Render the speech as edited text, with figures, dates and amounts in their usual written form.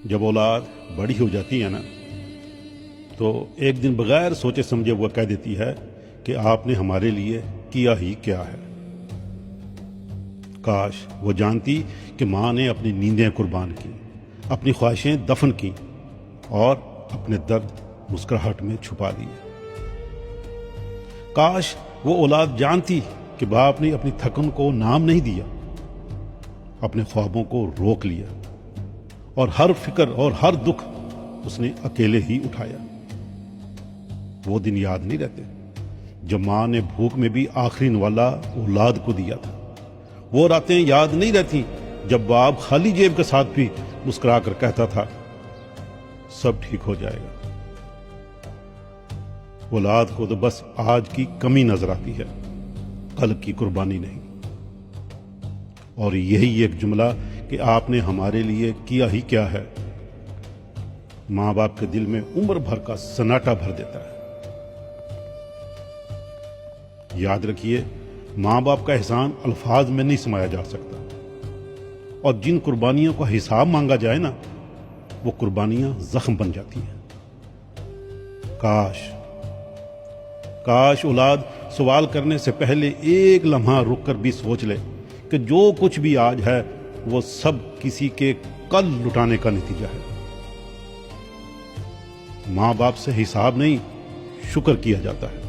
جب اولاد بڑی ہو جاتی ہے نا تو ایک دن بغیر سوچے سمجھے وہ کہہ دیتی ہے کہ آپ نے ہمارے لیے کیا ہی کیا ہے۔ کاش وہ جانتی کہ ماں نے اپنی نیندیں قربان کی، اپنی خواہشیں دفن کی اور اپنے درد مسکراہٹ میں چھپا لیے۔ کاش وہ اولاد جانتی کہ باپ نے اپنی تھکن کو نام نہیں دیا، اپنے خوابوں کو روک لیا اور ہر فکر اور ہر دکھ اس نے اکیلے ہی اٹھایا۔ وہ دن یاد نہیں رہتے جب ماں نے بھوک میں بھی آخری نوالا اولاد کو دیا تھا۔ وہ راتیں یاد نہیں رہتی جب باپ خالی جیب کے ساتھ بھی مسکرا کر کہتا تھا سب ٹھیک ہو جائے گا۔ اولاد کو تو بس آج کی کمی نظر آتی ہے، کل کی قربانی نہیں۔ اور یہی ایک جملہ کہ آپ نے ہمارے لیے کیا ہی کیا ہے ماں باپ کے دل میں عمر بھر کا سناٹا بھر دیتا ہے۔ یاد رکھیے، ماں باپ کا احسان الفاظ میں نہیں سمایا جا سکتا، اور جن قربانیوں کا حساب مانگا جائے نا وہ قربانیاں زخم بن جاتی ہیں۔ کاش اولاد سوال کرنے سے پہلے ایک لمحہ رک کر بھی سوچ لے کہ جو کچھ بھی آج ہے وہ سب کسی کے کل لٹانے کا نتیجہ ہے۔ ماں باپ سے حساب نہیں، شکر کیا جاتا ہے۔